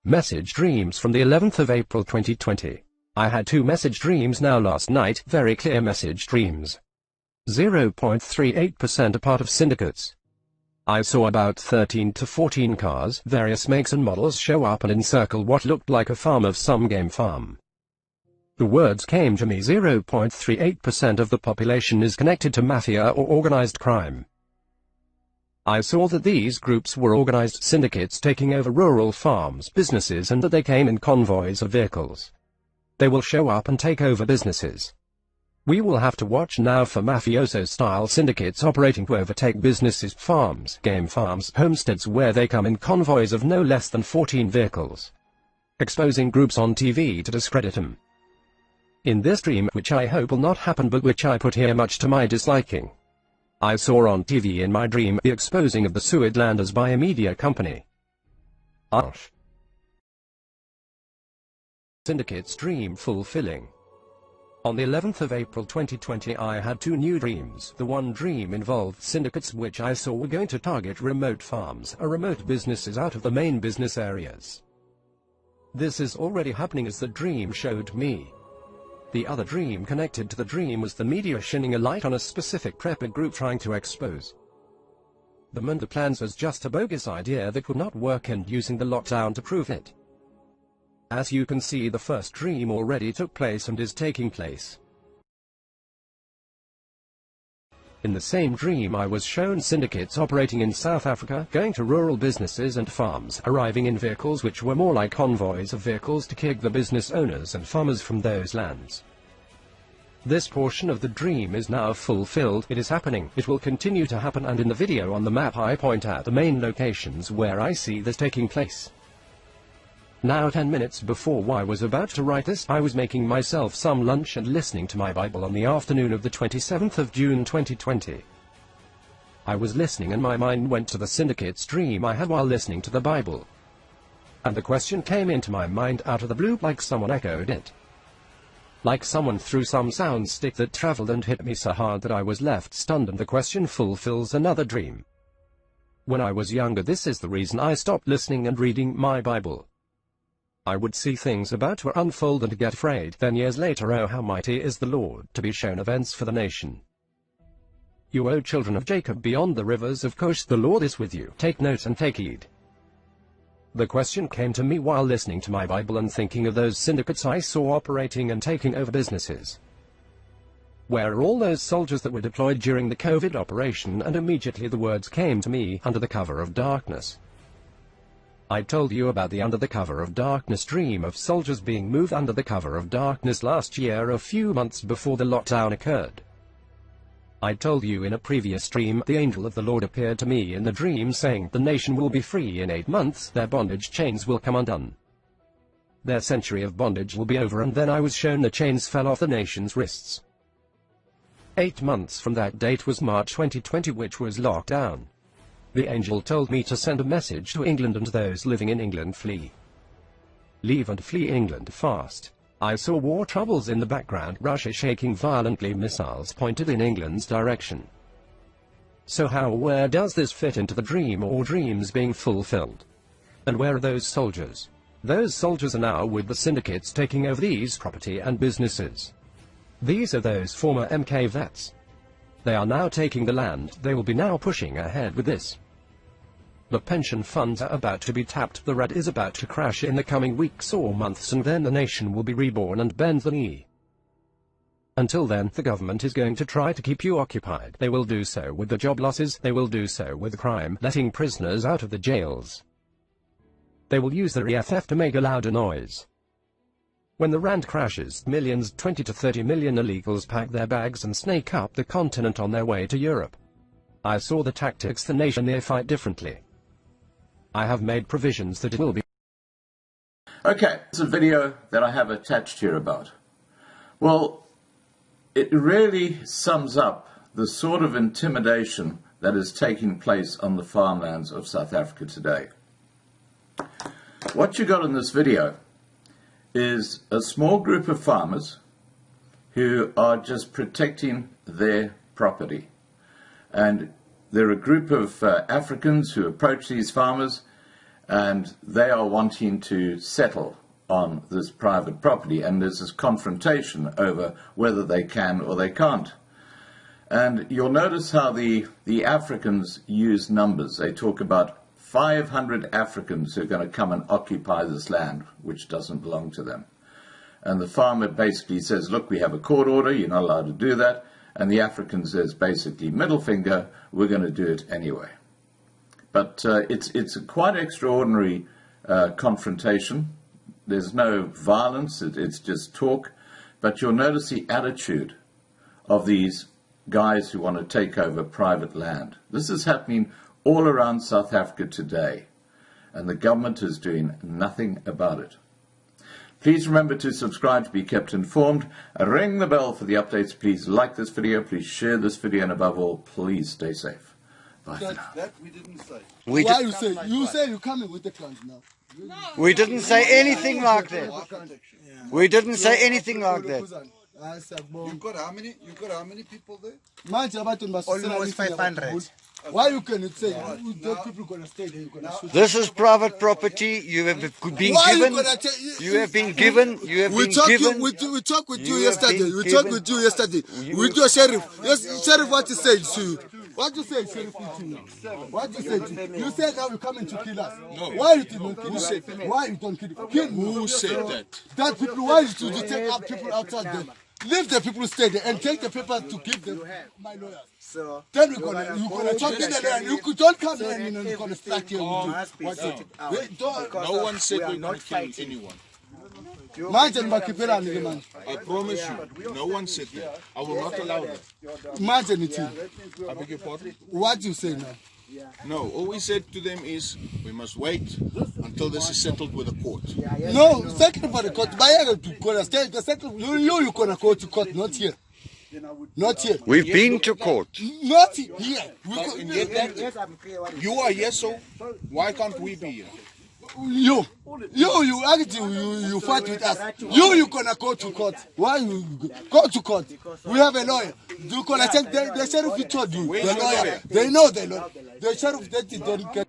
Message dreams from the 11th of April 2020. I had 2 message dreams now last night, very clear message dreams. 0.38% are part of syndicates. I saw about 13 to 14 cars, various makes and models, show up and encircle what looked like a farm of some game farm. The words came to me: 0.38% of the population is connected to mafia or organized crime. I saw that these groups were organized syndicates taking over rural farms, businesses, and that they came in convoys of vehicles. They will show up and take over businesses. We will have to watch now for mafioso-style syndicates operating to overtake businesses, farms, game farms, homesteads, where they come in convoys of no less than 14 vehicles, exposing groups on TV to discredit them. In this dream, which I hope will not happen but which I put here much to my disliking, I saw on TV in my dream the exposing of the Suidlanders by a media company. Syndicate's dream fulfilling. On the 11th of April 2020 I had 2 new dreams. The one dream involved syndicates which I saw were going to target remote farms or remote businesses out of the main business areas. This is already happening as the dream showed me. The other dream connected to the dream was the media shining a light on a specific prepper group trying to expose them, and the plans was just a bogus idea that would not work, and using the lockdown to prove it. As you can see, the first dream already took place and is taking place. In the same dream I was shown syndicates operating in South Africa, going to rural businesses and farms, arriving in vehicles which were more like convoys of vehicles to kick the business owners and farmers from those lands. This portion of the dream is now fulfilled. It is happening. It will continue to happen, and in the video on the map I point out the main locations where I see this taking place. Now 10 minutes before I was about to write this, I was making myself some lunch and listening to my Bible on the afternoon of the 27th of June 2020. I was listening and my mind went to the syndicate's dream I had while listening to the Bible. And the question came into my mind out of the blue, like someone echoed it. Like someone threw some sound stick that traveled and hit me so hard that I was left stunned, and the question fulfills another dream. When I was younger, this is the reason I stopped listening and reading my Bible. I would see things about to unfold and get afraid. Then years later, oh how mighty is the Lord, to be shown events for the nation. You, O children of Jacob, beyond the rivers of Cush, the Lord is with you. Take note and take heed. The question came to me while listening to my Bible and thinking of those syndicates I saw operating and taking over businesses. Where are all those soldiers that were deployed during the COVID operation? And immediately the words came to me: under the cover of darkness. I told you about the under the cover of darkness dream of soldiers being moved under the cover of darkness last year, a few months before the lockdown occurred. I told you in a previous dream the angel of the Lord appeared to me in the dream saying, the nation will be free in 8 months, their bondage chains will come undone. Their century of bondage will be over, and then I was shown the chains fell off the nation's wrists. 8 months from that date was March 2020, which was lockdown. The angel told me to send a message to England and those living in England: flee. Leave and flee England fast. I saw war troubles in the background, Russia shaking violently, missiles pointed in England's direction. So where does this fit into the dream or dreams being fulfilled? And where are those soldiers? Those soldiers are now with the syndicates taking over these property and businesses. These are those former MK vets. They are now taking the land. They will be now pushing ahead with this. The pension funds are about to be tapped. The red is about to crash in the coming weeks or months, and then the nation will be reborn and bend the knee. Until then, the government is going to try to keep you occupied. They will do so with the job losses. They will do so with crime, letting prisoners out of the jails. They will use the EFF to make a louder noise. When the rand crashes, millions, 20 to 30 million illegals pack their bags and snake up the continent on their way to Europe. I saw the tactics the nation there fight differently. I have made provisions that it will be. Okay, it's a video that I have attached here about. Well, it really sums up the sort of intimidation that is taking place on the farmlands of South Africa today. What you got in this video is a small group of farmers who are just protecting their property. And they're a group of Africans who approach these farmers and they are wanting to settle on this private property, and there's this confrontation over whether they can or they can't. And you'll notice how the Africans use numbers. They talk about 500 Africans who are going to come and occupy this land, which doesn't belong to them. And the farmer basically says, look, we have a court order, you're not allowed to do that. And the African says, basically, middle finger, we're going to do it anyway. But it's a quite extraordinary confrontation. There's no violence, it's just talk. But you'll notice the attitude of these guys who want to take over private land. This is happening all around South Africa today, and the government is doing nothing about it. Please remember to subscribe to be kept informed. Ring the bell for the updates. Please like this video. Please share this video. And above all, please stay safe. Bye for now. That we didn't say. Why you say? You say you're coming with the clans now. We didn't say anything like that. We didn't say anything like that. You got how many? You got how many people there? Almost 500. Why you cannot say those people gonna stay there? This is private property. You have been given. You have been given. You have been given. We talked with you yesterday. We talked with you yesterday. With your sheriff. Yes, sheriff, what you said to you? What you say, sheriff? What you said to you? You said now you're coming to kill us. No. Why you don't kill us? Why you don't kill us? Who said that? That people. Why you to take out people outside there? Leave the people stay there and take the paper to give them my lawyers. So then you're gonna talk to them and you don't come here and you're gonna start here. No one said we're not killing anyone. I promise you, no one said that. I will not allow that. Imagine it. I beg your pardon? What do you say now? No, all we said to them is we must wait until this is settled with the court. No, settled by the court. You're gonna go to court, not here. Not here. We've been to court. Not here. You are here, so why can't we be here? You fight with us. You're gonna go to court. Why you go to court? We have a lawyer. You're gonna take the sheriff. He told you the lawyer. They know the lawyer. The sheriff that don't get.